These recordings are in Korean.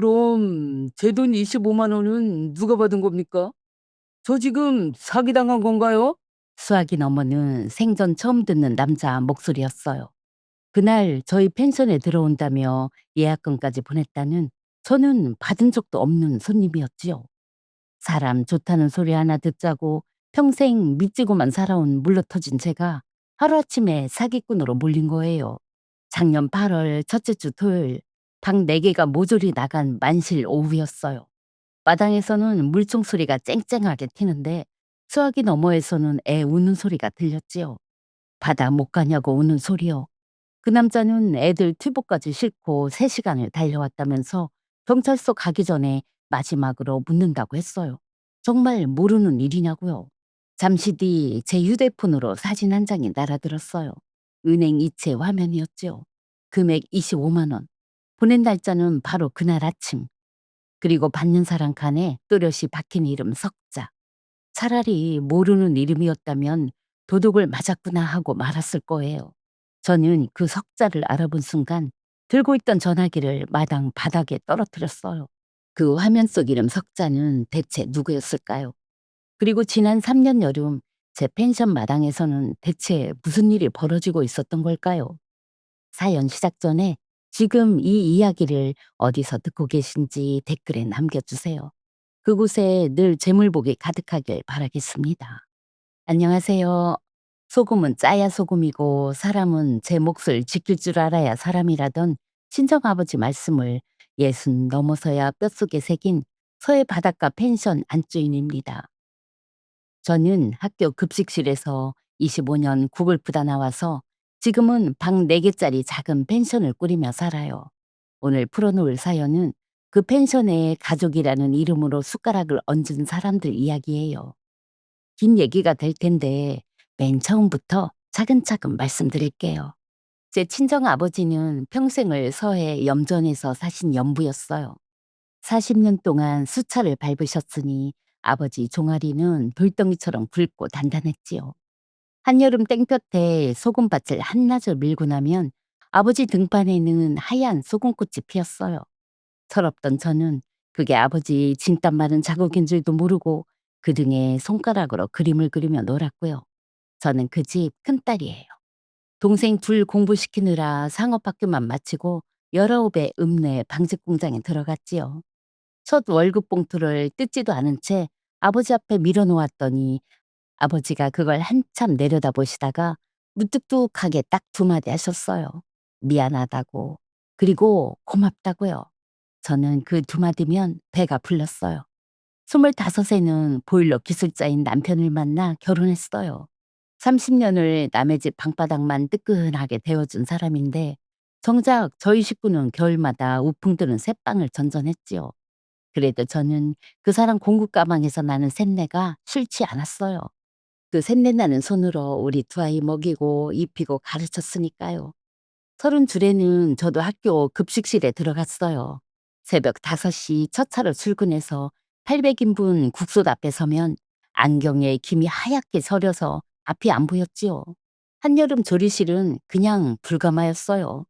그럼 제 돈 25만 원은 누가 받은 겁니까? 저 지금 사기당한 건가요? 수학이 너머는 생전 처음 듣는 남자 목소리였어요. 그날 저희 펜션에 들어온다며 예약금까지 보냈다는 저는 받은 적도 없는 손님이었지요. 사람 좋다는 소리 하나 듣자고 평생 믿지고만 살아온 물러터진 제가 하루아침에 사기꾼으로 몰린 거예요. 작년 8월 첫째 주 토요일 방 4개가 모조리 나간 만실 오후였어요. 마당에서는 물총 소리가 쨍쨍하게 튀는데 수화기 너머에서는 애 우는 소리가 들렸지요. 바다 못 가냐고 우는 소리요. 그 남자는 애들 튜브까지 싣고 3시간을 달려왔다면서 경찰서 가기 전에 마지막으로 묻는다고 했어요. 정말 모르는 일이냐고요. 잠시 뒤 제 휴대폰으로 사진 한 장이 날아들었어요. 은행 이체 화면이었죠. 금액 25만 원. 보낸 날짜는 바로 그날 아침. 그리고 받는 사람 칸에 또렷이 박힌 이름 석자. 차라리 모르는 이름이었다면 도둑을 맞았구나 하고 말았을 거예요. 저는 그 석자를 알아본 순간 들고 있던 전화기를 마당 바닥에 떨어뜨렸어요. 그 화면 속 이름 석자는 대체 누구였을까요? 그리고 지난 3년 여름 제 펜션 마당에서는 대체 무슨 일이 벌어지고 있었던 걸까요? 사연 시작 전에 지금 이 이야기를 어디서 듣고 계신지 댓글에 남겨주세요. 그곳에 늘 재물복이 가득하길 바라겠습니다. 안녕하세요. 소금은 짜야 소금이고 사람은 제 몫을 지킬 줄 알아야 사람이라던 친정아버지 말씀을 60 넘어서야 뼛속에 새긴 서해 바닷가 펜션 안주인입니다. 저는 학교 급식실에서 25년 국을 부다 나와서 지금은 방 4개짜리 작은 펜션을 꾸리며 살아요. 오늘 풀어놓을 사연은 그 펜션에 가족이라는 이름으로 숟가락을 얹은 사람들 이야기예요. 긴 얘기가 될 텐데 맨 처음부터 차근차근 말씀드릴게요. 제 친정 아버지는 평생을 서해 염전에서 사신 연부였어요. 40년 동안 수차를 밟으셨으니 아버지 종아리는 돌덩이처럼 굵고 단단했지요. 한여름 땡볕에 소금밭을 한나절 밀고 나면 아버지 등판에는 하얀 소금꽃이 피었어요. 철없던 저는 그게 아버지 진땀 마른 자국인 줄도 모르고 그 등에 손가락으로 그림을 그리며 놀았고요. 저는 그 집 큰딸이에요. 동생 둘 공부시키느라 상업학교만 마치고 19의 읍내 방직 공장에 들어갔지요. 첫 월급 봉투를 뜯지도 않은 채 아버지 앞에 밀어놓았더니 아버지가 그걸 한참 내려다보시다가 무뚝뚝하게 딱 2마디 하셨어요. 미안하다고. 그리고 고맙다고요. 저는 그 2마디면 배가 불렀어요. 25에는 보일러 기술자인 남편을 만나 결혼했어요. 30년을 남의 집 방바닥만 뜨끈하게 데워준 사람인데 정작 저희 식구는 겨울마다 우풍 드는 새빵을 전전했지요. 그래도 저는 그 사람 공구 가방에서 나는 쇳내가 싫지 않았어요. 그 쇳내 나는 손으로 우리 2아이 먹이고 입히고 가르쳤으니까요. 32에는 저도 학교 급식실에 들어갔어요. 새벽 5시 첫 차로 출근해서 800인분 국솥 앞에 서면 안경에 김이 하얗게 서려서 앞이 안 보였지요. 한여름 조리실은 그냥 불가마였어요.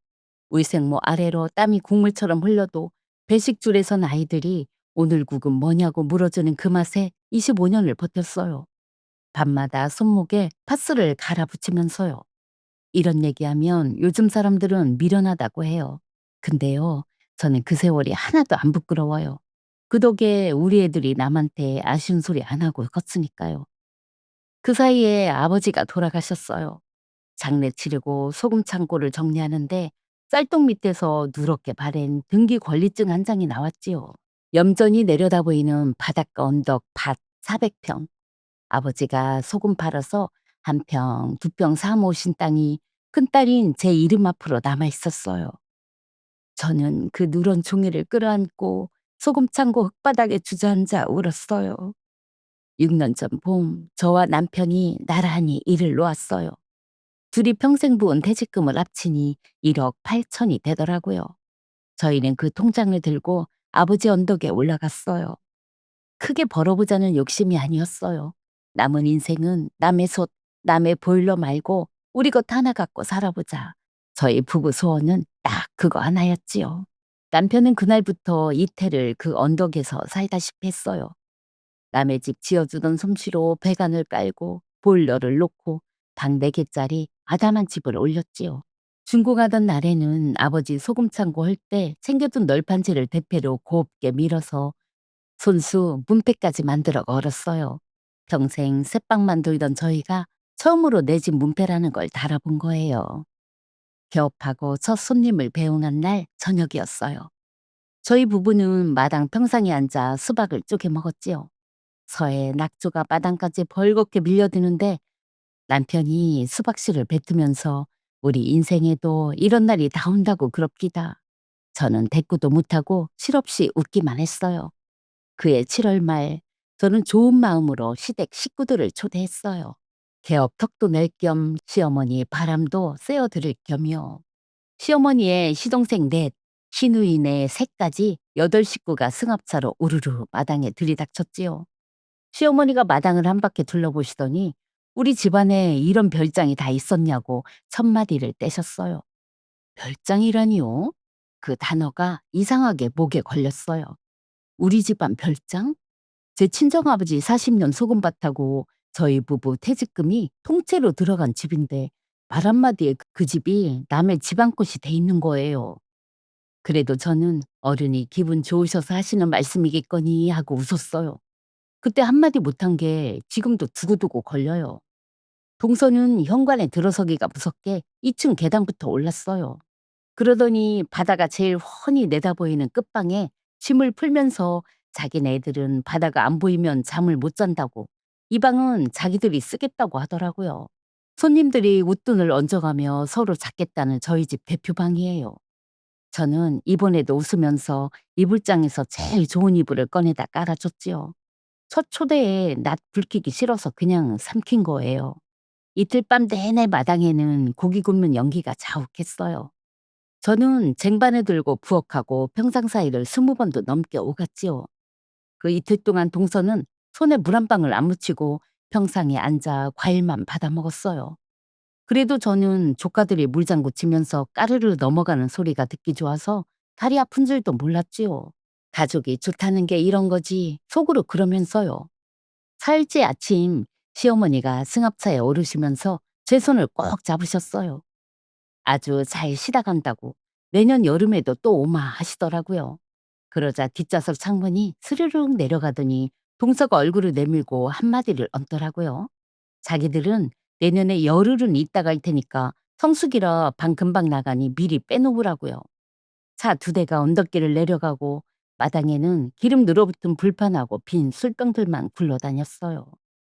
울생모 아래로 땀이 국물처럼 흘러도 배식줄에 선 아이들이 오늘 국은 뭐냐고 물어주는 그 맛에 25년을 버텼어요. 밤마다 손목에 파스를 갈아붙이면서요. 이런 얘기하면 요즘 사람들은 미련하다고 해요. 근데요, 저는 그 세월이 하나도 안 부끄러워요. 그 덕에 우리 애들이 남한테 아쉬운 소리 안 하고 컸으니까요. 그 사이에 아버지가 돌아가셨어요. 장례 치르고 소금 창고를 정리하는데 쌀통 밑에서 누렇게 바랜 등기 권리증 한 장이 나왔지요. 염전이 내려다 보이는 바닷가 언덕 밭 400평. 아버지가 소금 팔아서 1평, 2평 사 모으신 땅이 큰딸인 제 이름 앞으로 남아 있었어요. 저는 그 누런 종이를 끌어안고 소금창고 흙바닥에 주저앉아 울었어요. 6년 전 봄, 저와 남편이 나란히 일을 놓았어요. 둘이 평생 부은 퇴직금을 합치니 1억 8천이 되더라고요. 저희는 그 통장을 들고 아버지 언덕에 올라갔어요. 크게 벌어보자는 욕심이 아니었어요. 남은 인생은 남의 솥, 남의 보일러 말고 우리 것 하나 갖고 살아보자. 저희 부부 소원은 딱 그거 하나였지요. 남편은 그날부터 이태를 그 언덕에서 살다시피 했어요. 남의 집 지어주던 솜씨로 배관을 깔고 보일러를 놓고 방 4개짜리 아담한 집을 올렸지요. 준공하던 날에는 아버지 소금 창고 할 때 챙겨둔 널판지를 대패로 곱게 밀어서 손수 문패까지 만들어 걸었어요. 평생 새빵만 돌던 저희가 처음으로 내 집 문패라는 걸 달아본 거예요. 개업하고 첫 손님을 배웅한 날 저녁이었어요. 저희 부부는 마당 평상에 앉아 수박을 쪼개 먹었지요. 서해 낙조가 마당까지 벌겋게 밀려드는데 남편이 수박씨를 뱉으면서 우리 인생에도 이런 날이 다 온다고 그럽디다. 저는 대꾸도 못하고 실없이 웃기만 했어요. 그해 7월 말 저는 좋은 마음으로 시댁 식구들을 초대했어요. 개업 턱도 낼 겸 시어머니 바람도 쐬어드릴 겸이요. 시어머니의 시동생 넷, 시누이네 셋까지 8식구가 승합차로 우르르 마당에 들이닥쳤지요. 시어머니가 마당을 한 바퀴 둘러보시더니 우리 집안에 이런 별장이 다 있었냐고 첫마디를 떼셨어요. 별장이라니요? 그 단어가 이상하게 목에 걸렸어요. 우리 집안 별장? 제 친정아버지 40년 소금밭하고 저희 부부 퇴직금이 통째로 들어간 집인데 말 한마디에 그 집이 남의 집안꽃이 돼 있는 거예요. 그래도 저는 어른이 기분 좋으셔서 하시는 말씀이겠거니 하고 웃었어요. 그때 한마디 못한 게 지금도 두고두고 걸려요. 동서는 현관에 들어서기가 무섭게 2층 계단부터 올랐어요. 그러더니 바다가 제일 훤히 내다보이는 끝방에 짐을 풀면서 자기네 애들은 바다가 안 보이면 잠을 못 잔다고 이 방은 자기들이 쓰겠다고 하더라고요. 손님들이 웃돈을 얹어가며 서로 잡겠다는 저희 집 대표방이에요. 저는 이번에도 웃으면서 이불장에서 제일 좋은 이불을 꺼내다 깔아줬지요. 첫 초대에 낮 불키기 싫어서 그냥 삼킨 거예요. 이틀 밤 내내 마당에는 고기 굽는 연기가 자욱했어요. 저는 쟁반을 들고 부엌하고 평상 사이를 20번도 넘게 오갔지요. 그 이틀 동안 동서는 손에 물 한 방울 안 묻히고 평상에 앉아 과일만 받아 먹었어요. 그래도 저는 조카들이 물장구 치면서 까르르 넘어가는 소리가 듣기 좋아서 다리 아픈 줄도 몰랐지요. 가족이 좋다는 게 이런 거지 속으로 그러면서요. 4일째 아침 시어머니가 승합차에 오르시면서 제 손을 꼭 잡으셨어요. 아주 잘 쉬다 간다고 내년 여름에도 또 오마 하시더라고요. 그러자 뒷좌석 창문이 스르륵 내려가더니 동서가 얼굴을 내밀고 한마디를 얹더라고요. 자기들은 내년에 열흘은 있다 갈 테니까 성수기라 방 금방 나가니 미리 빼놓으라고요. 차 2대가 언덕길을 내려가고 마당에는 기름 늘어붙은 불판하고 빈 술병들만 굴러다녔어요.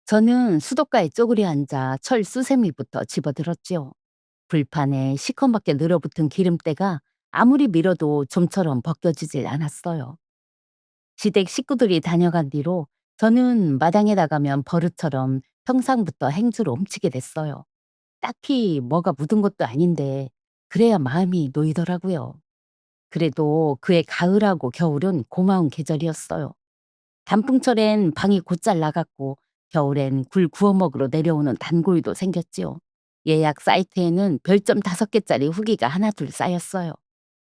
저는 수도가에 쪼그려 앉아 철 수세미부터 집어들었지요. 불판에 시커멓게 늘어붙은 기름때가 아무리 밀어도 좀처럼 벗겨지질 않았어요. 시댁 식구들이 다녀간 뒤로 저는 마당에 나가면 버릇처럼 평상부터 행주로 훔치게 됐어요. 딱히 뭐가 묻은 것도 아닌데 그래야 마음이 놓이더라고요. 그래도 그의 가을하고 겨울은 고마운 계절이었어요. 단풍철엔 방이 곧잘 나갔고 겨울엔 굴 구워 먹으러 내려오는 단골도 생겼지요. 예약 사이트에는 별점 5개짜리 후기가 하나둘 쌓였어요.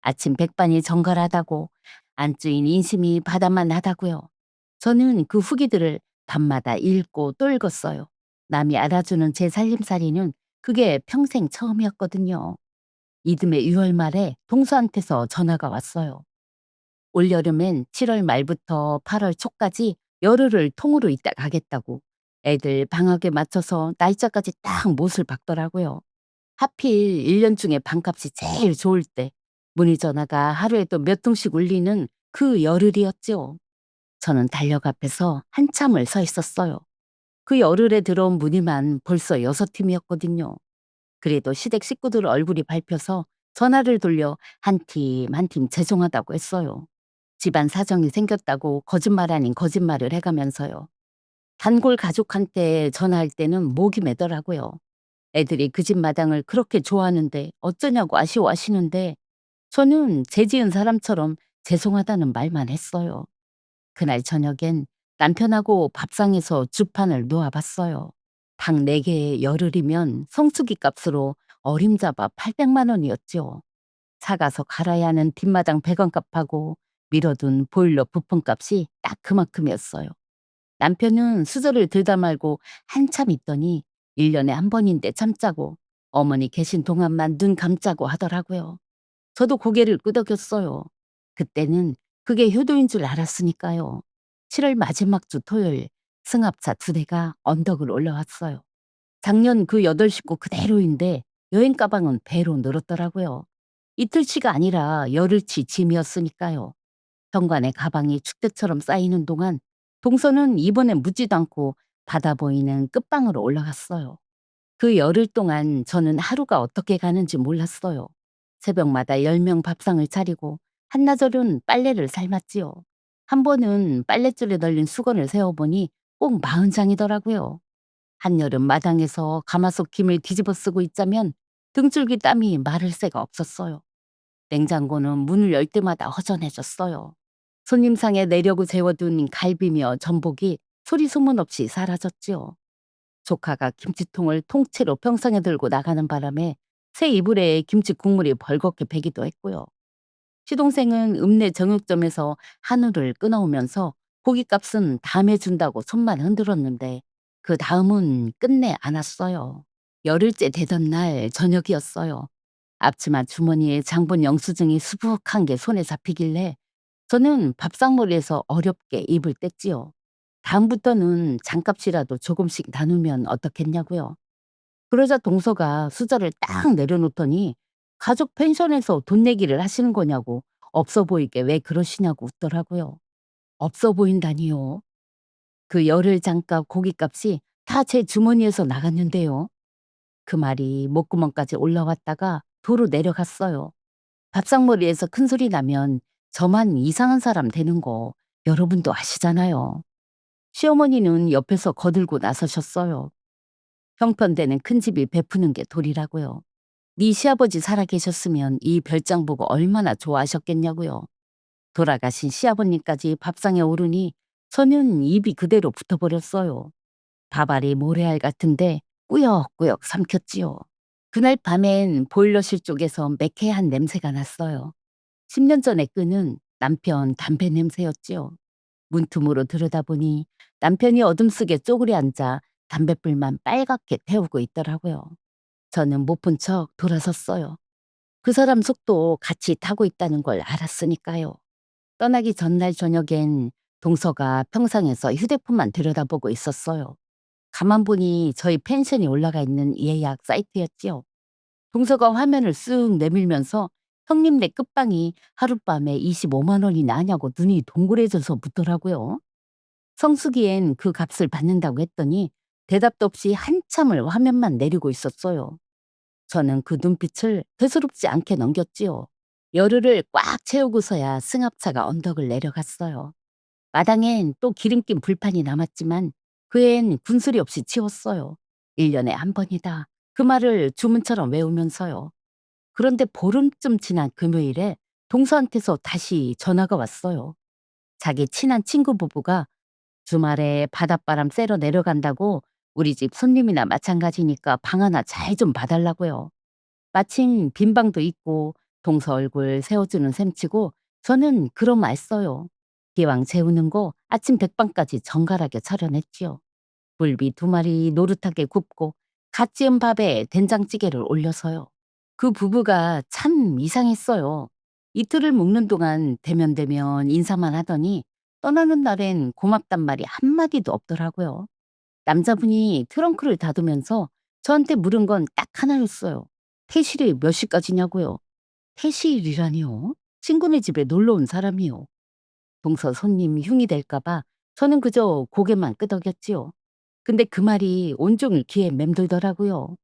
아침 백반이 정갈하다고 안주인 인심이 바다만 하다고요. 저는 그 후기들을 밤마다 읽고 또 읽었어요. 남이 알아주는 제 살림살이는 그게 평생 처음이었거든요. 이듬해 6월 말에 동서한테서 전화가 왔어요. 올여름엔 7월 말부터 8월 초까지 열흘을 통으로 있다 가겠다고 애들 방학에 맞춰서 날짜까지 딱 못을 박더라고요. 하필 1년 중에 방값이 제일 좋을 때 문의 전화가 하루에도 몇 통씩 울리는 그 열흘이었죠. 저는 달력 앞에서 한참을 서 있었어요. 그 열흘에 들어온 문의만 벌써 6팀이었거든요. 그래도 시댁 식구들 얼굴이 밟혀서 전화를 돌려 한 팀 한 팀 죄송하다고 했어요. 집안 사정이 생겼다고 거짓말 아닌 거짓말을 해가면서요. 단골 가족한테 전화할 때는 목이 메더라고요. 애들이 그 집 마당을 그렇게 좋아하는데 어쩌냐고 아쉬워하시는데 저는 죄 지은 사람처럼 죄송하다는 말만 했어요. 그날 저녁엔 남편하고 밥상에서 주판을 놓아봤어요. 방 4개에 열흘이면 성수기 값으로 어림잡아 800만 원이었죠. 사가서 갈아야 하는 뒷마당 배관값하고 미뤄둔 보일러 부품값이 딱 그만큼이었어요. 남편은 수저를 들다 말고 한참 있더니 1년에 한 번인데 참자고 어머니 계신 동안만 눈 감자고 하더라고요. 저도 고개를 끄덕였어요. 그때는 그게 효도인 줄 알았으니까요. 7월 마지막 주 토요일 승합차 2대가 언덕을 올라왔어요. 작년 그 8식구 그대로인데 여행 가방은 배로 늘었더라고요. 이틀치가 아니라 열흘치 짐이었으니까요. 현관에 가방이 축대처럼 쌓이는 동안 동서는 이번엔 묻지도 않고 바다 보이는 끝방으로 올라갔어요. 그 열흘 동안 저는 하루가 어떻게 가는지 몰랐어요. 새벽마다 10명 밥상을 차리고 한나절은 빨래를 삶았지요. 한 번은 빨랫줄에 널린 수건을 세어보니 꼭 40장이더라고요. 한여름 마당에서 가마솥 김을 뒤집어 쓰고 있자면 등줄기 땀이 마를 새가 없었어요. 냉장고는 문을 열 때마다 허전해졌어요. 손님상에 내려고 재워둔 갈비며 전복이 소리 소문 없이 사라졌지요. 조카가 김치통을 통째로 평상에 들고 나가는 바람에 새 이불에 김치 국물이 벌겋게 배기도 했고요. 시동생은 읍내 정육점에서 한우를 끊어오면서 고깃값은 다음에 준다고 손만 흔들었는데 그 다음은 끝내 안 왔어요. 열흘째 되던 날 저녁이었어요. 앞치마 주머니에 장본 영수증이 수북한 게 손에 잡히길래 저는 밥상머리에서 어렵게 입을 뗐지요. 다음부터는 장값이라도 조금씩 나누면 어떻겠냐고요. 그러자 동서가 수저를 딱 내려놓더니 가족 펜션에서 돈 내기를 하시는 거냐고 없어 보이게 왜 그러시냐고 웃더라고요. 없어 보인다니요. 그 열흘 장값 고깃값이 다 제 주머니에서 나갔는데요. 그 말이 목구멍까지 올라왔다가 도로 내려갔어요. 밥상머리에서 큰 소리 나면 저만 이상한 사람 되는 거 여러분도 아시잖아요. 시어머니는 옆에서 거들고 나서셨어요. 형편되는 큰 집이 베푸는 게 도리라고요. 네 시아버지 살아계셨으면 이 별장 보고 얼마나 좋아하셨겠냐고요. 돌아가신 시아버님까지 밥상에 오르니 저는 입이 그대로 붙어버렸어요. 밥알이 모래알 같은데 꾸역꾸역 삼켰지요. 그날 밤엔 보일러실 쪽에서 매캐한 냄새가 났어요. 10년 전에 끄는 남편 담배 냄새였지요. 문틈으로 들여다보니 남편이 어둠 속에 쪼그려 앉아 담뱃불만 빨갛게 태우고 있더라고요. 저는 못 본 척 돌아섰어요. 그 사람 속도 같이 타고 있다는 걸 알았으니까요. 떠나기 전날 저녁엔 동서가 평상에서 휴대폰만 들여다보고 있었어요. 가만 보니 저희 펜션이 올라가 있는 예약 사이트였지요. 동서가 화면을 쓱 내밀면서 형님네 끝방이 하룻밤에 25만 원이나 하냐고 눈이 동그래져서 묻더라고요. 성수기엔 그 값을 받는다고 했더니 대답도 없이 한참을 화면만 내리고 있었어요. 저는 그 눈빛을 대수롭지 않게 넘겼지요. 열흘을 꽉 채우고서야 승합차가 언덕을 내려갔어요. 마당엔 또 기름 낀 불판이 남았지만 그 애엔 군소리 없이 치웠어요. 1년에 한 번이다. 그 말을 주문처럼 외우면서요. 그런데 보름쯤 지난 금요일에 동서한테서 다시 전화가 왔어요. 자기 친한 친구 부부가 주말에 바닷바람 쐬러 내려간다고 우리 집 손님이나 마찬가지니까 방 하나 잘 좀 봐달라고요. 마침 빈 방도 있고 동서 얼굴 세워주는 셈치고 저는 그런 말 써요. 기왕 재우는 거 아침 백반까지 정갈하게 차려냈지요. 굴비 2마리 노릇하게 굽고 갓 지은 밥에 된장찌개를 올려서요. 그 부부가 참 이상했어요. 이틀을 묵는 동안 대면대면 인사만 하더니 떠나는 날엔 고맙단 말이 한마디도 없더라고요. 남자분이 트렁크를 닫으면서 저한테 물은 건 딱 하나였어요. 퇴실이 몇 시까지냐고요. 퇴실이라니요? 친구네 집에 놀러 온 사람이요. 동서 손님 흉이 될까봐 저는 그저 고개만 끄덕였지요. 근데 그 말이 온종일 귀에 맴돌더라고요.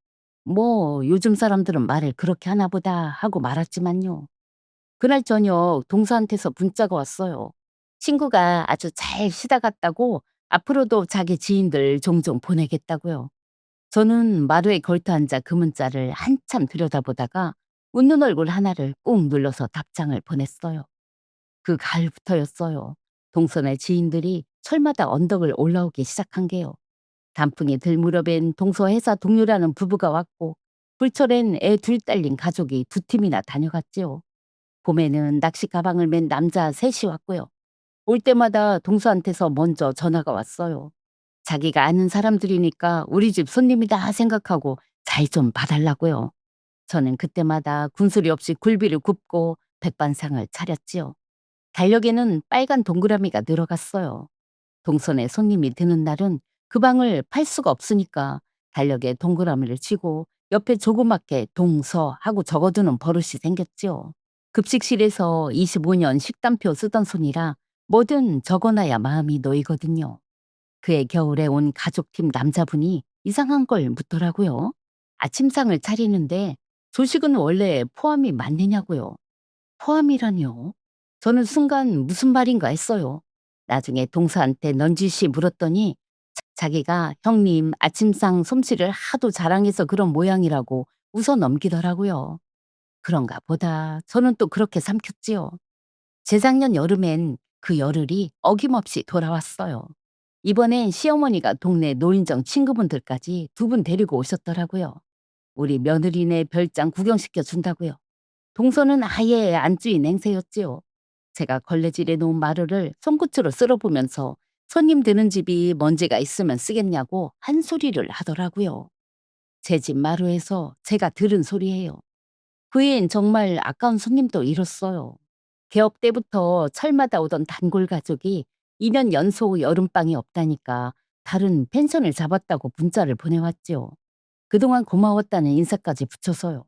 뭐 요즘 사람들은 말을 그렇게 하나 보다 하고 말았지만요. 그날 저녁 동서한테서 문자가 왔어요. 친구가 아주 잘 쉬다 갔다고 앞으로도 자기 지인들 종종 보내겠다고요. 저는 마루에 걸터 앉아 그 문자를 한참 들여다보다가 웃는 얼굴 하나를 꾹 눌러서 답장을 보냈어요. 그 가을부터였어요. 동선의 지인들이 철마다 언덕을 올라오기 시작한 게요. 단풍이 들 무렵엔 동서 회사 동료라는 부부가 왔고 불철엔 애 둘 딸린 가족이 두 팀이나 다녀갔지요. 봄에는 낚시 가방을 맨 남자 셋이 왔고요. 올 때마다 동서한테서 먼저 전화가 왔어요. 자기가 아는 사람들이니까 우리 집 손님이다 생각하고 잘 좀 봐달라고요. 저는 그때마다 군소리 없이 굴비를 굽고 백반상을 차렸지요. 달력에는 빨간 동그라미가 늘어갔어요. 동선에 손님이 드는 날은 그 방을 팔 수가 없으니까 달력에 동그라미를 치고 옆에 조그맣게 동서 하고 적어두는 버릇이 생겼지요. 급식실에서 25년 식단표 쓰던 손이라 뭐든 적어놔야 마음이 놓이거든요. 그해 겨울에 온 가족팀 남자분이 이상한 걸 묻더라고요. 아침상을 차리는데 조식은 원래 포함이 맞느냐고요. 포함이라니요? 저는 순간 무슨 말인가 했어요. 나중에 동서한테 넌지시 물었더니 자기가 형님 아침상 솜씨를 하도 자랑해서 그런 모양이라고 웃어 넘기더라고요. 그런가 보다. 저는 또 그렇게 삼켰지요. 재작년 여름엔 그 열흘이 어김없이 돌아왔어요. 이번엔 시어머니가 동네 노인정 친구분들까지 두 분 데리고 오셨더라고요. 우리 며느리네 별장 구경시켜 준다고요. 동서는 아예 안주인 냉세였지요. 제가 걸레질해 놓은 마루를 손끝으로 쓸어보면서 손님 드는 집이 먼지가 있으면 쓰겠냐고 한 소리를 하더라고요. 제 집 마루에서 제가 들은 소리예요. 그 애엔 정말 아까운 손님도 잃었어요. 개업 때부터 철마다 오던 단골 가족이 2년 연속 여름방이 없다니까 다른 펜션을 잡았다고 문자를 보내왔지요. 그동안 고마웠다는 인사까지 붙여서요.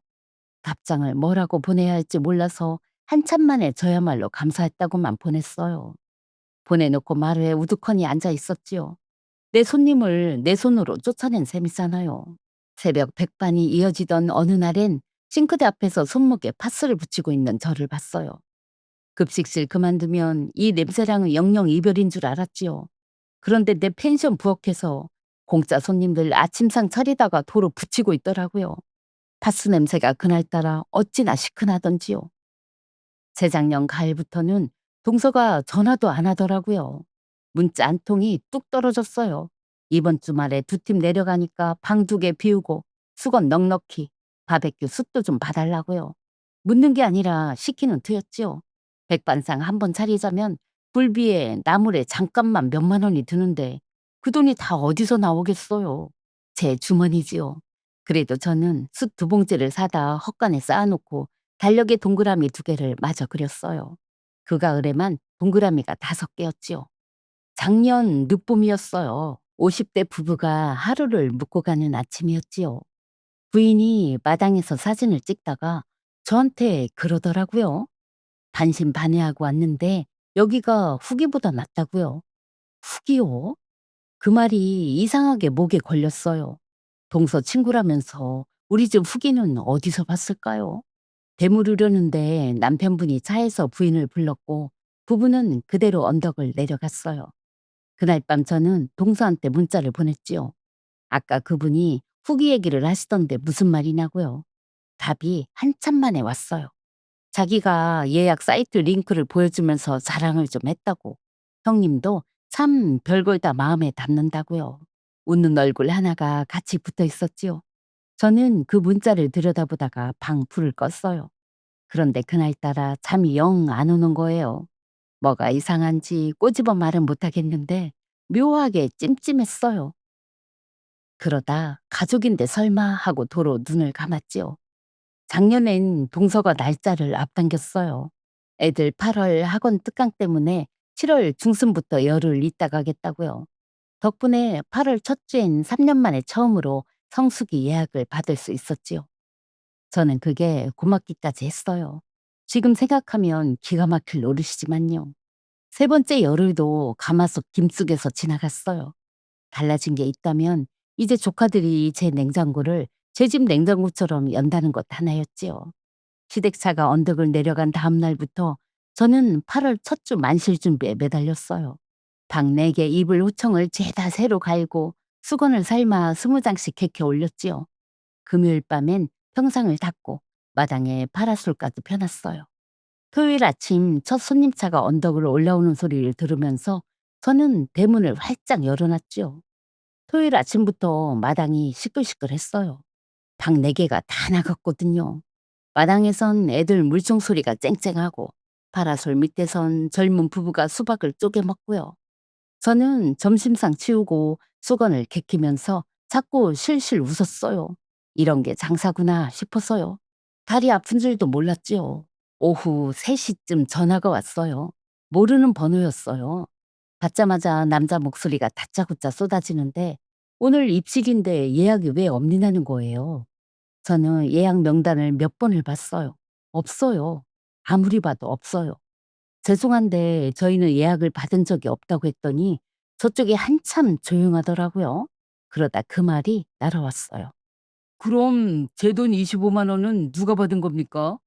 답장을 뭐라고 보내야 할지 몰라서 한참 만에 저야말로 감사했다고만 보냈어요. 보내놓고 마루에 우두커니 앉아 있었지요. 내 손님을 내 손으로 쫓아낸 셈이잖아요. 새벽 백반이 이어지던 어느 날엔 싱크대 앞에서 손목에 파스를 붙이고 있는 저를 봤어요. 급식실 그만두면 이 냄새랑은 영영 이별인 줄 알았지요. 그런데 내 펜션 부엌에서 공짜 손님들 아침상 차리다가 도로 붙이고 있더라고요. 파스 냄새가 그날따라 어찌나 시큰하던지요. 재작년 가을부터는 동서가 전화도 안 하더라고요. 문자 한 통이 뚝 떨어졌어요. 이번 주말에 두 팀 내려가니까 방 2개 비우고 수건 넉넉히 바베큐 숯도 좀 봐달라고요. 묻는 게 아니라 시키는 투였지요. 백반상 한 번 차리자면 굴비에 나물에 잠깐만 몇만 원이 드는데 그 돈이 다 어디서 나오겠어요. 제 주머니지요. 그래도 저는 숯 2봉지를 사다 헛간에 쌓아놓고 달력에 동그라미 2개를 마저 그렸어요. 그 가을에만 동그라미가 5개였지요. 작년 늦봄이었어요. 50대 부부가 하루를 묵고 가는 아침이었지요. 부인이 마당에서 사진을 찍다가 저한테 그러더라고요. 반신반의하고 왔는데 여기가 후기보다 낫다고요. 후기요? 그 말이 이상하게 목에 걸렸어요. 동서 친구라면서 우리 집 후기는 어디서 봤을까요? 되물으려는데 남편분이 차에서 부인을 불렀고 부부는 그대로 언덕을 내려갔어요. 그날 밤 저는 동서한테 문자를 보냈지요. 아까 그분이 후기 얘기를 하시던데 무슨 말이냐고요. 답이 한참 만에 왔어요. 자기가 예약 사이트 링크를 보여주면서 자랑을 좀 했다고. 형님도 참 별걸 다 마음에 담는다고요. 웃는 얼굴 하나가 같이 붙어 있었지요. 저는 그 문자를 들여다보다가 방 불을 껐어요. 그런데 그날따라 잠이 영 안 오는 거예요. 뭐가 이상한지 꼬집어 말은 못하겠는데 묘하게 찜찜했어요. 그러다 가족인데 설마 하고 도로 눈을 감았지요. 작년엔 동서가 날짜를 앞당겼어요. 애들 8월 학원 특강 때문에 7월 중순부터 열흘 있다 가겠다고요. 덕분에 8월 첫 주엔 3년 만에 처음으로 성수기 예약을 받을 수 있었지요. 저는 그게 고맙기까지 했어요. 지금 생각하면 기가 막힐 노릇이지만요. 세 번째 열흘도 가마솥 김숙에서 지나갔어요. 달라진 게 있다면 이제 조카들이 제 냉장고를 제 집 냉장고처럼 연다는 것 하나였지요. 시댁차가 언덕을 내려간 다음 날부터 저는 8월 첫 주 만실 준비에 매달렸어요. 방 4개 이불 후청을 죄다 새로 갈고 수건을 삶아 20장씩 개켜 올렸지요. 금요일 밤엔 평상을 닦고 마당에 파라솔까지 펴놨어요. 토요일 아침 첫 손님차가 언덕으로 올라오는 소리를 들으면서 저는 대문을 활짝 열어놨죠. 토요일 아침부터 마당이 시끌시끌했어요. 방 4개가 다 나갔거든요. 마당에선 애들 물총 소리가 쨍쨍하고 파라솔 밑에선 젊은 부부가 수박을 쪼개 먹고요. 저는 점심상 치우고 수건을 개키면서 자꾸 실실 웃었어요. 이런 게 장사구나 싶어서요. 다리 아픈 줄도 몰랐지요. 오후 3시쯤 전화가 왔어요. 모르는 번호였어요. 받자마자 남자 목소리가 다짜고짜 쏟아지는데 오늘 입실인데 예약이 왜 없느냐는 거예요. 저는 예약 명단을 몇 번을 봤어요. 없어요. 아무리 봐도 없어요. 죄송한데 저희는 예약을 받은 적이 없다고 했더니 저쪽이 한참 조용하더라고요. 그러다 그 말이 날아왔어요. 그럼 제 돈 25만 원은 누가 받은 겁니까?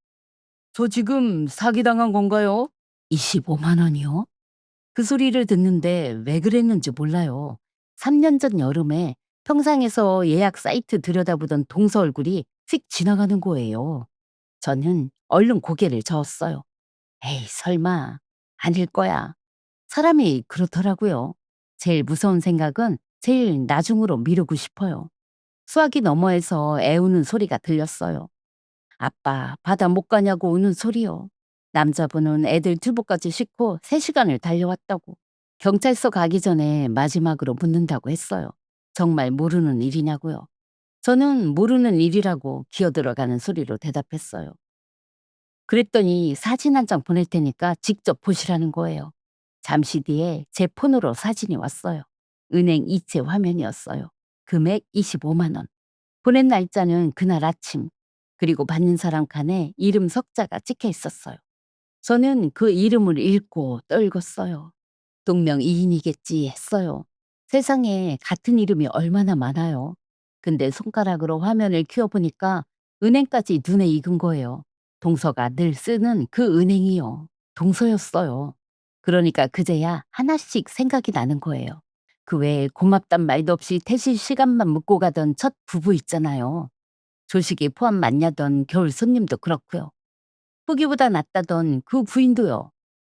저 지금 사기당한 건가요? 25만 원이요? 그 소리를 듣는데 왜 그랬는지 몰라요. 3년 전 여름에 평상에서 예약 사이트 들여다보던 동서 얼굴이 휙 지나가는 거예요. 저는 얼른 고개를 저었어요. 에이, 설마. 아닐 거야. 사람이 그렇더라고요. 제일 무서운 생각은 제일 나중으로 미루고 싶어요. 수화기 너머에서 애우는 소리가 들렸어요. 아빠, 바다 못 가냐고 우는 소리요. 남자분은 애들 튜브까지 싣고 3시간을 달려왔다고. 경찰서 가기 전에 마지막으로 묻는다고 했어요. 정말 모르는 일이냐고요. 저는 모르는 일이라고 기어들어가는 소리로 대답했어요. 그랬더니 사진 한 장 보낼 테니까 직접 보시라는 거예요. 잠시 뒤에 제 폰으로 사진이 왔어요. 은행 이체 화면이었어요. 금액 25만 원. 보낸 날짜는 그날 아침. 그리고 받는 사람 칸에 이름 석자가 찍혀 있었어요. 저는 그 이름을 읽고 떨궜어요. 동명이인이겠지 했어요. 세상에 같은 이름이 얼마나 많아요. 근데 손가락으로 화면을 키워보니까 은행까지 눈에 익은 거예요. 동서가 늘 쓰는 그 은행이요. 동서였어요. 그러니까 그제야 하나씩 생각이 나는 거예요. 그 외에 고맙단 말도 없이 퇴실 시간만 묻고 가던 첫 부부 있잖아요. 조식이 포함 맞냐던 겨울 손님도 그렇고요. 후기보다 낫다던 그 부인도요.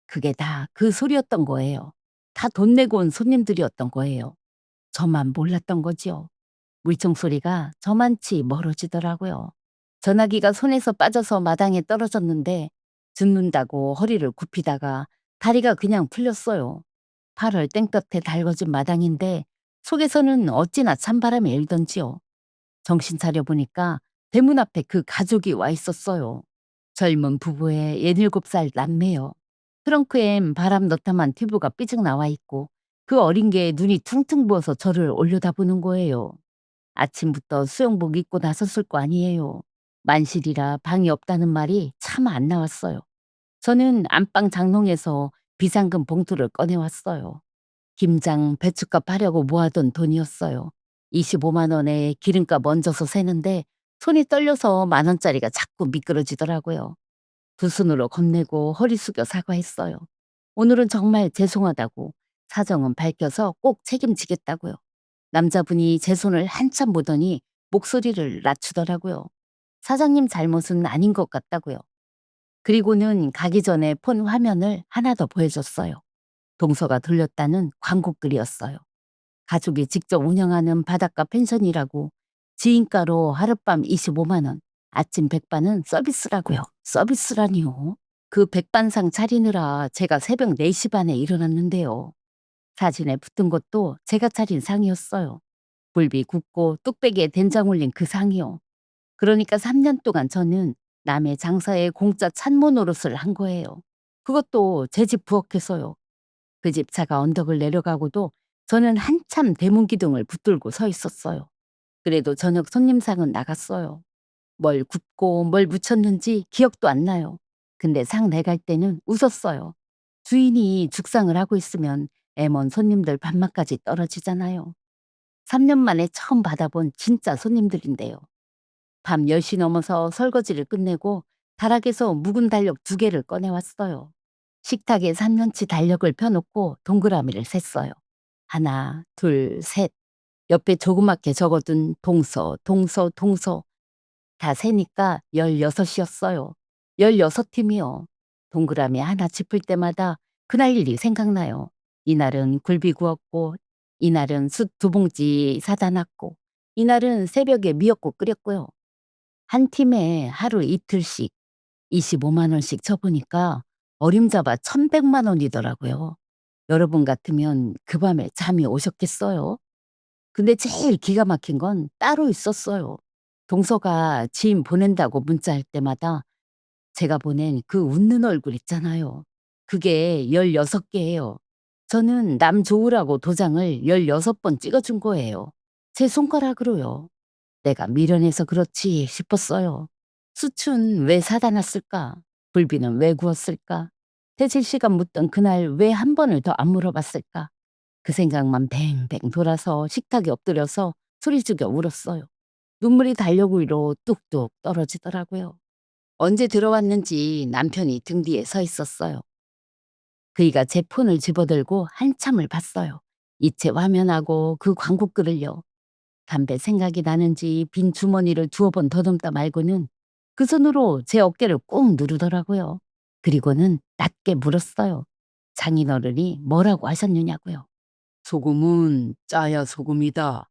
그게 다 그 소리였던 거예요. 다 돈 내고 온 손님들이었던 거예요. 저만 몰랐던 거지요. 물총 소리가 저만치 멀어지더라고요. 전화기가 손에서 빠져서 마당에 떨어졌는데 죽는다고 허리를 굽히다가 다리가 그냥 풀렸어요. 8월 땡볕에 달궈진 마당인데 속에서는 어찌나 찬바람이 일던지요. 정신 차려보니까 대문 앞에 그 가족이 와 있었어요. 젊은 부부의 17살 남매요. 트렁크엔 바람 넣다만 튜브가 삐죽 나와 있고 그 어린 게 눈이 퉁퉁 부어서 저를 올려다보는 거예요. 아침부터 수영복 입고 나섰을 거 아니에요. 만실이라 방이 없다는 말이 참 안 나왔어요. 저는 안방 장롱에서 비상금 봉투를 꺼내왔어요. 김장, 배춧값 하려고 모아둔 돈이었어요. 25만 원에 기름값 얹어서 세는데 손이 떨려서 10,000원짜리가 자꾸 미끄러지더라고요. 두 손으로 겁내고 허리 숙여 사과했어요. 오늘은 정말 죄송하다고 사정은 밝혀서 꼭 책임지겠다고요. 남자분이 제 손을 한참 보더니 목소리를 낮추더라고요. 사장님 잘못은 아닌 것 같다고요. 그리고는 가기 전에 폰 화면을 하나 더 보여줬어요. 동서가 돌렸다는 광고글이었어요. 가족이 직접 운영하는 바닷가 펜션이라고 지인가로 하룻밤 25만 원, 아침 백반은 서비스라고요. 서비스라니요. 그 백반상 차리느라 제가 새벽 4시 반에 일어났는데요. 사진에 붙은 것도 제가 차린 상이었어요. 굴비 굽고 뚝배기에 된장 올린 그 상이요. 그러니까 3년 동안 저는 남의 장사에 공짜 찬모 노릇을 한 거예요. 그것도 제 집 부엌에서요. 그 집 차가 언덕을 내려가고도 저는 한참 대문기둥을 붙들고 서 있었어요. 그래도 저녁 손님상은 나갔어요. 뭘 굽고 뭘 무쳤는지 기억도 안 나요. 근데 상 내갈 때는 웃었어요. 주인이 죽상을 하고 있으면 애먼 손님들 밥맛까지 떨어지잖아요. 3년 만에 처음 받아본 진짜 손님들인데요. 밤 10시 넘어서 설거지를 끝내고 다락에서 묵은 달력 2개를 꺼내왔어요. 식탁에 3년치 달력을 펴놓고 동그라미를 셌어요. 하나, 둘, 셋. 옆에 조그맣게 적어둔 동서, 동서, 동서. 다 세니까 16이었어요. 16팀이요. 동그라미 하나 짚을 때마다 그날 일이 생각나요. 이날은 굴비 구웠고, 이날은 숯 2봉지 사다 놨고, 이날은 새벽에 미역국 끓였고요. 한 팀에 하루 이틀씩 25만 원씩 쳐보니까 어림잡아 1,100만 원이더라고요. 여러분 같으면 그 밤에 잠이 오셨겠어요? 근데 제일 기가 막힌 건 따로 있었어요. 동서가 지인 보낸다고 문자할 때마다 제가 보낸 그 웃는 얼굴 있잖아요. 그게 16개예요. 저는 남 좋으라고 도장을 16번 찍어준 거예요. 제 손가락으로요. 내가 미련해서 그렇지 싶었어요. 수춘 왜 사다 놨을까? 굴비는 왜 구웠을까? 태질 씨가 묻던 그날 왜 한 번을 더 안 물어봤을까? 그 생각만 뱅뱅 돌아서 식탁에 엎드려서 소리 죽여 울었어요. 눈물이 달력위로 뚝뚝 떨어지더라고요. 언제 들어왔는지 남편이 등 뒤에 서 있었어요. 그이가 제 폰을 집어들고 한참을 봤어요. 이체 화면하고 그 광고글을요. 담배 생각이 나는지 빈 주머니를 두어 번 더듬다 말고는 그 손으로 제 어깨를 꾹 누르더라고요. 그리고는 낮게 물었어요. 장인어른이 뭐라고 하셨느냐고요. 소금은 짜야 소금이다.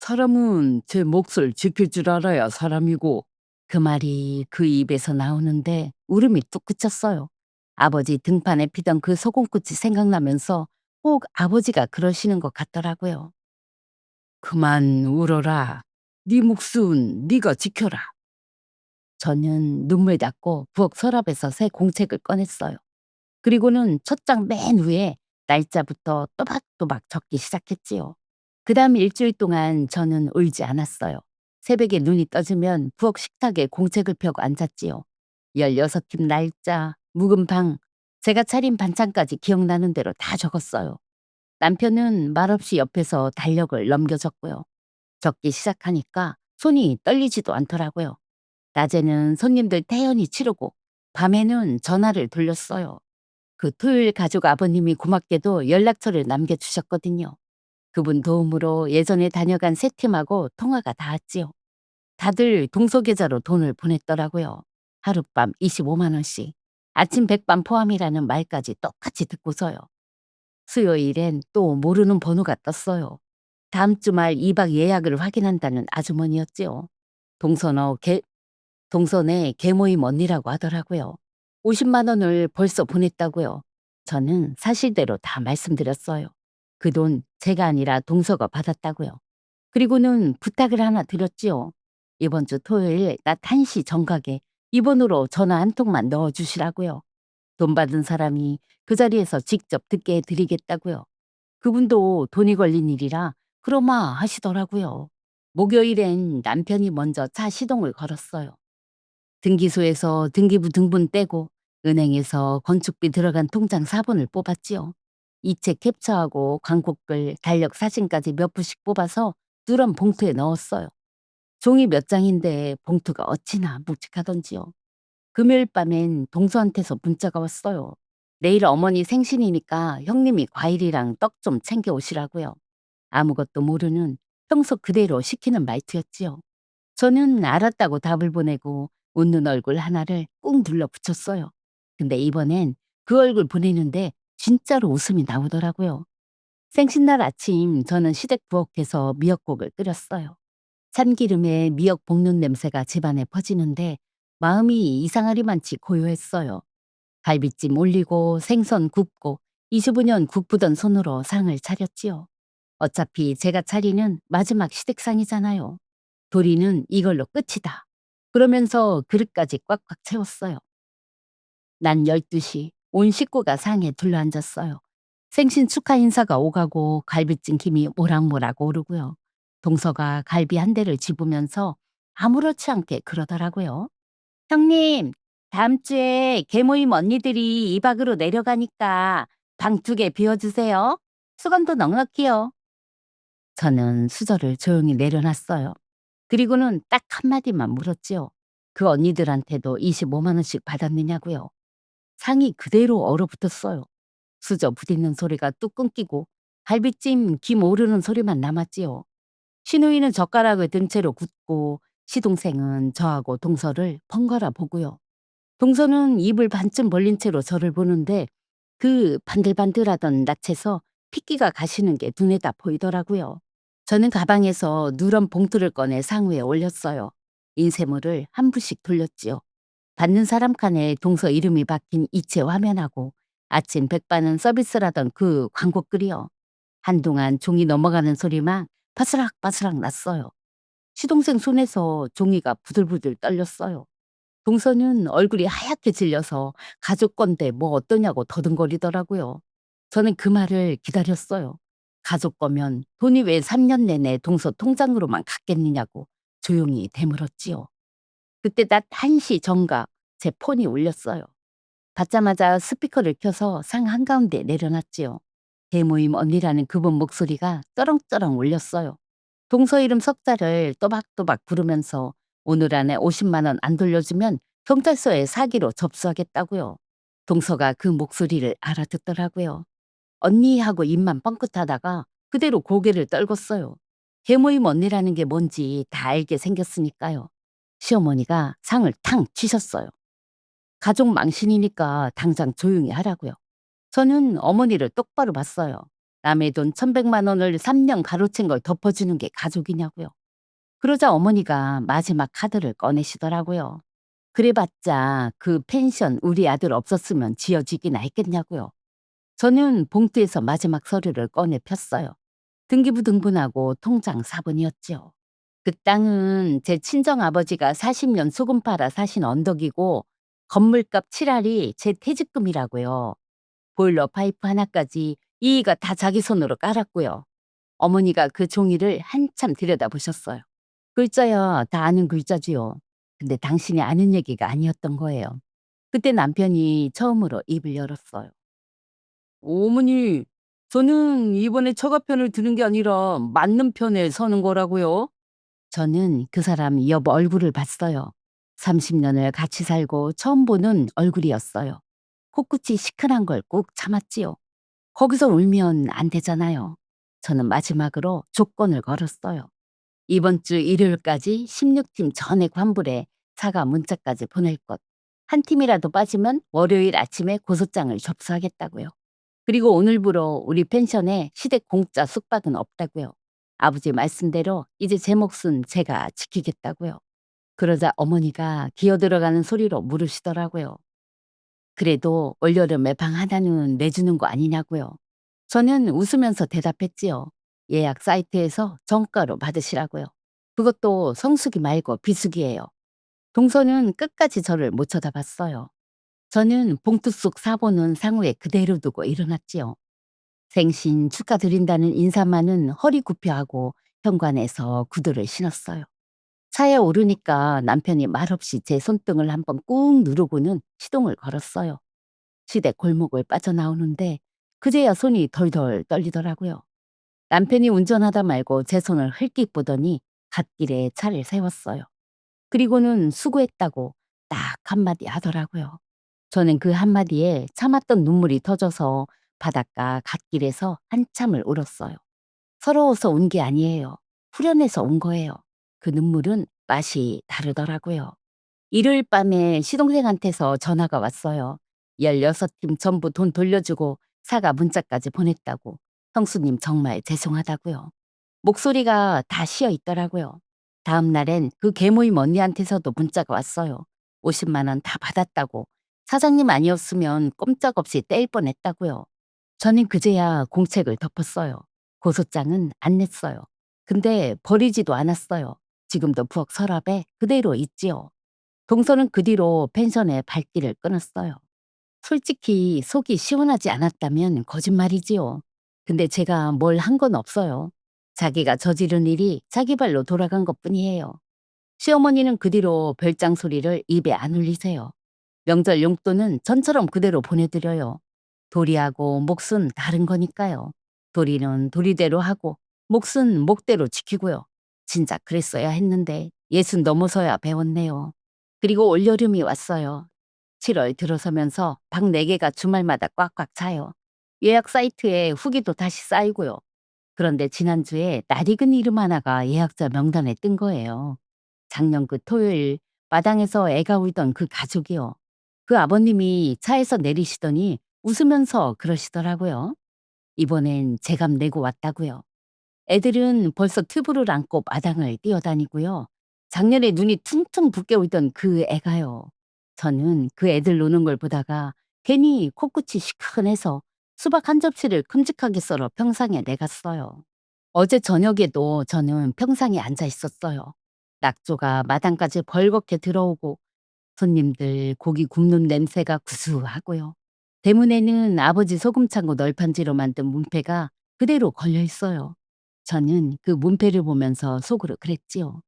사람은 제 몫을 지킬 줄 알아야 사람이고. 그 말이 그 입에서 나오는데 울음이 뚝 그쳤어요. 아버지 등판에 피던 그 소금꽃이 생각나면서 꼭 아버지가 그러시는 것 같더라고요. 그만 울어라. 네 몫은 네가 지켜라. 저는 눈물 닦고 부엌 서랍에서 새 공책을 꺼냈어요. 그리고는 첫 장 맨 위에 날짜부터 또박또박 적기 시작했지요. 그 다음 일주일 동안 저는 울지 않았어요. 새벽에 눈이 떠지면 부엌 식탁에 공책을 펴고 앉았지요. 16팀 날짜, 묵은 방, 제가 차린 반찬까지 기억나는 대로 다 적었어요. 남편은 말없이 옆에서 달력을 넘겨줬고요. 적기 시작하니까 손이 떨리지도 않더라고요. 낮에는 손님들 태연히 치르고 밤에는 전화를 돌렸어요. 그 토요일 가족 아버님이 고맙게도 연락처를 남겨주셨거든요. 그분 도움으로 예전에 다녀간 세 팀하고 통화가 닿았지요. 다들 동서계좌로 돈을 보냈더라고요. 하룻밤 25만 원씩. 아침 백반 포함이라는 말까지 똑같이 듣고서요. 수요일엔 또 모르는 번호가 떴어요. 다음 주말 2박 예약을 확인한다는 아주머니였지요. 동선어 동선에 계모임 언니라고 하더라고요. 50만 원을 벌써 보냈다고요. 저는 사실대로 다 말씀드렸어요. 그 돈 제가 아니라 동서가 받았다고요. 그리고는 부탁을 하나 드렸지요. 이번 주 토요일 낮 1시 정각에 이번으로 전화 한 통만 넣어주시라고요. 돈 받은 사람이 그 자리에서 직접 듣게 해드리겠다고요. 그분도 돈이 걸린 일이라 그러마 하시더라고요. 목요일엔 남편이 먼저 차 시동을 걸었어요. 등기소에서 등기부 등본 떼고 은행에서 건축비 들어간 통장 4번을 뽑았지요. 이체 캡처하고 광고글, 달력 사진까지 몇 부씩 뽑아서 누런 봉투에 넣었어요. 종이 몇 장인데 봉투가 어찌나 묵직하던지요. 금요일 밤엔 동서한테서 문자가 왔어요. 내일 어머니 생신이니까 형님이 과일이랑 떡 좀 챙겨 오시라고요. 아무것도 모르는 평소 그대로 시키는 말투였지요. 저는 알았다고 답을 보내고 웃는 얼굴 하나를 꾹 눌러 붙였어요. 근데 이번엔 그 얼굴 보내는데 진짜로 웃음이 나오더라고요. 생신날 아침 저는 시댁 부엌에서 미역국을 끓였어요. 참기름에 미역 볶는 냄새가 집안에 퍼지는데 마음이 이상하리만치 고요했어요. 갈비찜 올리고 생선 굽고 25년 국부던 손으로 상을 차렸지요. 어차피 제가 차리는 마지막 시댁상이잖아요. 도리는 이걸로 끝이다. 그러면서 그릇까지 꽉꽉 채웠어요. 난 12시 온 식구가 상에 둘러앉았어요. 생신 축하 인사가 오가고 갈비찜 김이 모락모락 오르고요. 동서가 갈비 한 대를 집으면서 아무렇지 않게 그러더라고요. 형님, 다음 주에 계모임 언니들이 2박으로 내려가니까 방 2개 비워주세요. 수건도 넉넉히요. 저는 수저를 조용히 내려놨어요. 그리고는 딱 한마디만 물었지요. 그 언니들한테도 25만 원씩 받았느냐고요. 상이 그대로 얼어붙었어요. 수저 부딪는 소리가 뚝 끊기고 갈비찜 김 오르는 소리만 남았지요. 시누이는 젓가락을 든 채로 굳고 시동생은 저하고 동서를 번갈아 보고요. 동서는 입을 반쯤 벌린 채로 저를 보는데 그 반들반들하던 낯에서 핏기가 가시는 게 눈에 다 보이더라고요. 저는 가방에서 누런 봉투를 꺼내 상 위에 올렸어요. 인쇄물을 한 부씩 돌렸지요. 받는 사람 칸에 동서 이름이 박힌 이체 화면하고 아침 백반은 서비스라던 그 광고글이요. 한동안 종이 넘어가는 소리만 바스락바스락 났어요. 시동생 손에서 종이가 부들부들 떨렸어요. 동서는 얼굴이 하얗게 질려서 가족 건데 뭐 어떠냐고 더듬거리더라고요. 저는 그 말을 기다렸어요. 가족 거면 돈이 왜 3년 내내 동서 통장으로만 갔겠느냐고 조용히 되물었지요. 그때 낮 1시 정각 제 폰이 울렸어요. 받자마자 스피커를 켜서 상 한가운데 내려놨지요. 대모임 언니라는 그분 목소리가 쩌렁쩌렁 울렸어요. 동서 이름 석자를 또박또박 부르면서 오늘 안에 50만 원 안 돌려주면 경찰서에 사기로 접수하겠다고요. 동서가 그 목소리를 알아듣더라고요. 언니 하고 입만 뻥긋하다가 그대로 고개를 떨궜어요. 계모임 언니라는 게 뭔지 다 알게 생겼으니까요. 시어머니가 상을 탕 치셨어요. 가족 망신이니까 당장 조용히 하라고요. 저는 어머니를 똑바로 봤어요. 남의 돈 1,100만 원을 3년 가로챈 걸 덮어주는 게 가족이냐고요. 그러자 어머니가 마지막 카드를 꺼내시더라고요. 그래봤자 그 펜션 우리 아들 없었으면 지어지기나 했겠냐고요. 저는 봉투에서 마지막 서류를 꺼내 폈어요. 등기부 등본하고 통장 사본이었지요. 그 땅은 제 친정아버지가 40년 소금 팔아 사신 언덕이고 건물값 7할이 제 퇴직금이라고요. 보일러 파이프 하나까지 이의가 다 자기 손으로 깔았고요. 어머니가 그 종이를 한참 들여다보셨어요. 글자야 다 아는 글자지요. 근데 당신이 아는 얘기가 아니었던 거예요. 그때 남편이 처음으로 입을 열었어요. 어머니, 저는 이번에 처가편을 드는 게 아니라 맞는 편에 서는 거라고요. 저는 그 사람 여보 얼굴을 봤어요. 30년을 같이 살고 처음 보는 얼굴이었어요. 코끝이 시큰한 걸 꾹 참았지요. 거기서 울면 안 되잖아요. 저는 마지막으로 조건을 걸었어요. 이번 주 일요일까지 16팀 전액 환불에 사과 문자까지 보낼 것. 한 팀이라도 빠지면 월요일 아침에 고소장을 접수하겠다고요. 그리고 오늘부로 우리 펜션에 시댁 공짜 숙박은 없다고요. 아버지 말씀대로 이제 제 몫은 제가 지키겠다고요. 그러자 어머니가 기어들어가는 소리로 물으시더라고요. 그래도 올여름에 방 하나는 내주는 거 아니냐고요. 저는 웃으면서 대답했지요. 예약 사이트에서 정가로 받으시라고요. 그것도 성수기 말고 비수기예요. 동서는 끝까지 저를 못 쳐다봤어요. 저는 봉투 속 사본은 상우에 그대로 두고 일어났지요. 생신 축하드린다는 인사만은 허리 굽혀하고 현관에서 구두를 신었어요. 차에 오르니까 남편이 말없이 제 손등을 한번 꾹 누르고는 시동을 걸었어요. 시댁 골목을 빠져나오는데 그제야 손이 덜덜 떨리더라고요. 남편이 운전하다 말고 제 손을 흘낏 보더니 갓길에 차를 세웠어요. 그리고는 수고했다고 딱 한마디 하더라고요. 저는 그 한마디에 참았던 눈물이 터져서 바닷가 갓길에서 한참을 울었어요. 서러워서 운 게 아니에요. 후련해서 온 거예요. 그 눈물은 맛이 다르더라고요. 일요일 밤에 시동생한테서 전화가 왔어요. 16팀 전부 돈 돌려주고 사과 문자까지 보냈다고. 형수님 정말 죄송하다고요. 목소리가 다 쉬어 있더라고요. 다음 날엔 그 계모임 언니한테서도 문자가 왔어요. 50만 원 다 받았다고. 사장님 아니었으면 꼼짝없이 떼일 뻔했다고요. 저는 그제야 공책을 덮었어요. 고소장은 안 냈어요. 근데 버리지도 않았어요. 지금도 부엌 서랍에 그대로 있지요. 동서는 그 뒤로 펜션에 발길을 끊었어요. 솔직히 속이 시원하지 않았다면 거짓말이지요. 근데 제가 뭘 한 건 없어요. 자기가 저지른 일이 자기 발로 돌아간 것뿐이에요. 시어머니는 그 뒤로 별장 소리를 입에 안 올리세요. 명절 용돈은 전처럼 그대로 보내드려요. 도리하고 몫은 다른 거니까요. 도리는 도리대로 하고 몫은 몫대로 지키고요. 진짜 그랬어야 했는데 60 넘어서야 배웠네요. 그리고 올여름이 왔어요. 7월 들어서면서 방 4개가 주말마다 꽉꽉 차요. 예약 사이트에 후기도 다시 쌓이고요. 그런데 지난주에 낯익은 이름 하나가 예약자 명단에 뜬 거예요. 작년 그 토요일 마당에서 애가 울던 그 가족이요. 그 아버님이 차에서 내리시더니 웃으면서 그러시더라고요. 이번엔 제값 내고 왔다고요. 애들은 벌써 튜브를 안고 마당을 뛰어다니고요. 작년에 눈이 퉁퉁 붓게 오던 그 애가요. 저는 그 애들 노는 걸 보다가 괜히 코끝이 시큰해서 수박 한 접시를 큼직하게 썰어 평상에 내갔어요. 어제 저녁에도 저는 평상에 앉아 있었어요. 낙조가 마당까지 벌겋게 들어오고 손님들 고기 굽는 냄새가 구수하고요. 대문에는 아버지 소금창고 널판지로 만든 문패가 그대로 걸려 있어요. 저는 그 문패를 보면서 속으로 그랬지요.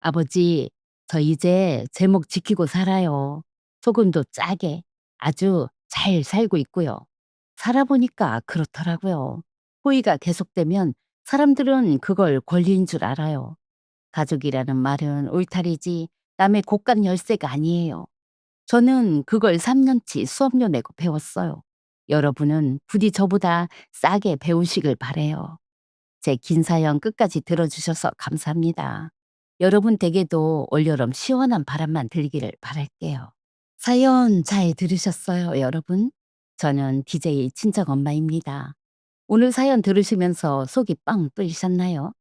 아버지, 저 이제 제목 지키고 살아요. 소금도 짜게 아주 잘 살고 있고요. 살아보니까 그렇더라고요. 호의가 계속되면 사람들은 그걸 권리인 줄 알아요. 가족이라는 말은 울타리지 남의 곳간 열쇠가 아니에요. 저는 그걸 3년치 수업료 내고 배웠어요. 여러분은 부디 저보다 싸게 배우시길 바래요. 제 긴 사연 끝까지 들어주셔서 감사합니다. 여러분 댁에도 올여름 시원한 바람만 들기를 바랄게요. 사연 잘 들으셨어요, 여러분? 저는 DJ 친정엄마입니다. 오늘 사연 들으시면서 속이 빵 뚫리셨나요?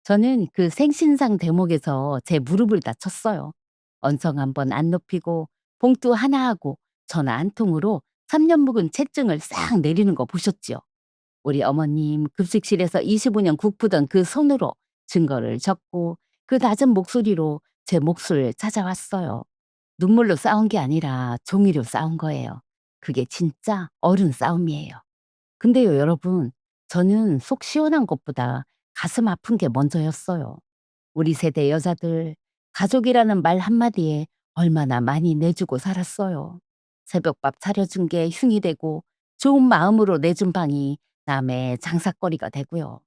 저는 그 생신상 대목에서 제 무릎을 다쳤어요. 언성 한번 안 높이고 봉투 하나 하고 전화 한 통으로 3년 묵은 채증을 싹 내리는 거 보셨지요? 우리 어머님 급식실에서 25년 국 푸던 그 손으로 증거를 적고 그 낮은 목소리로 제 몫을 찾아왔어요. 눈물로 싸운 게 아니라 종이로 싸운 거예요. 그게 진짜 어른 싸움이에요. 근데요, 여러분, 저는 속 시원한 것보다 가슴 아픈 게 먼저였어요. 우리 세대 여자들, 가족이라는 말 한마디에 얼마나 많이 내주고 살았어요. 새벽밥 차려준 게 흉이 되고 좋은 마음으로 내준 방이 남의 장사거리가 되고요.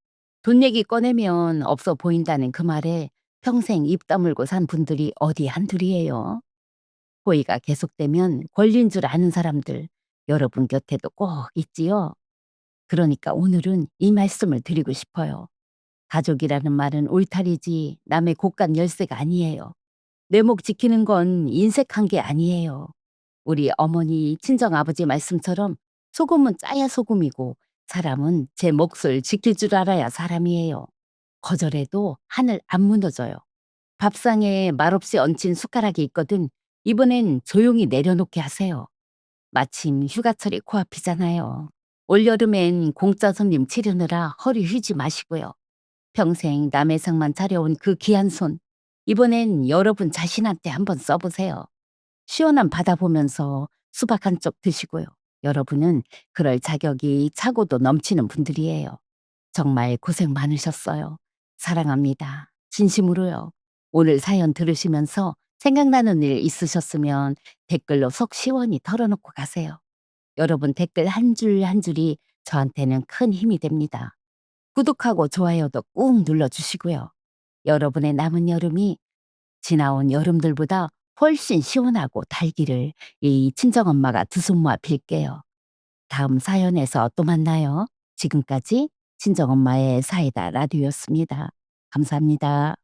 돈 얘기 꺼내면 없어 보인다는 그 말에 평생 입 다물고 산 분들이 어디 한둘이에요. 호의가 계속되면 권리인 줄 아는 사람들, 여러분 곁에도 꼭 있지요. 그러니까 오늘은 이 말씀을 드리고 싶어요. 가족이라는 말은 울타리지 남의 곳간 열쇠가 아니에요. 내 목 지키는 건 인색한 게 아니에요. 우리 어머니, 친정아버지 말씀처럼 소금은 짜야 소금이고 사람은 제 몫을 지킬 줄 알아야 사람이에요. 거절해도 하늘 안 무너져요. 밥상에 말없이 얹힌 숟가락이 있거든 이번엔 조용히 내려놓게 하세요. 마침 휴가철이 코앞이잖아요. 올여름엔 공짜 손님 치르느라 허리 휘지 마시고요. 평생 남의 상만 차려온 그 귀한 손, 이번엔 여러분 자신한테 한번 써보세요. 시원한 바다 보면서 수박 한 쪽 드시고요. 여러분은 그럴 자격이 차고도 넘치는 분들이에요. 정말 고생 많으셨어요. 사랑합니다. 진심으로요. 오늘 사연 들으시면서 생각나는 일 있으셨으면 댓글로 속 시원히 털어놓고 가세요. 여러분 댓글 한 줄 한 줄이 저한테는 큰 힘이 됩니다. 구독하고 좋아요도 꾹 눌러주시고요. 여러분의 남은 여름이 지나온 여름들보다 훨씬 시원하고 달기를 이 친정엄마가 두 손 모아 빌게요. 다음 사연에서 또 만나요. 지금까지 친정엄마의 사이다 라디오였습니다. 감사합니다.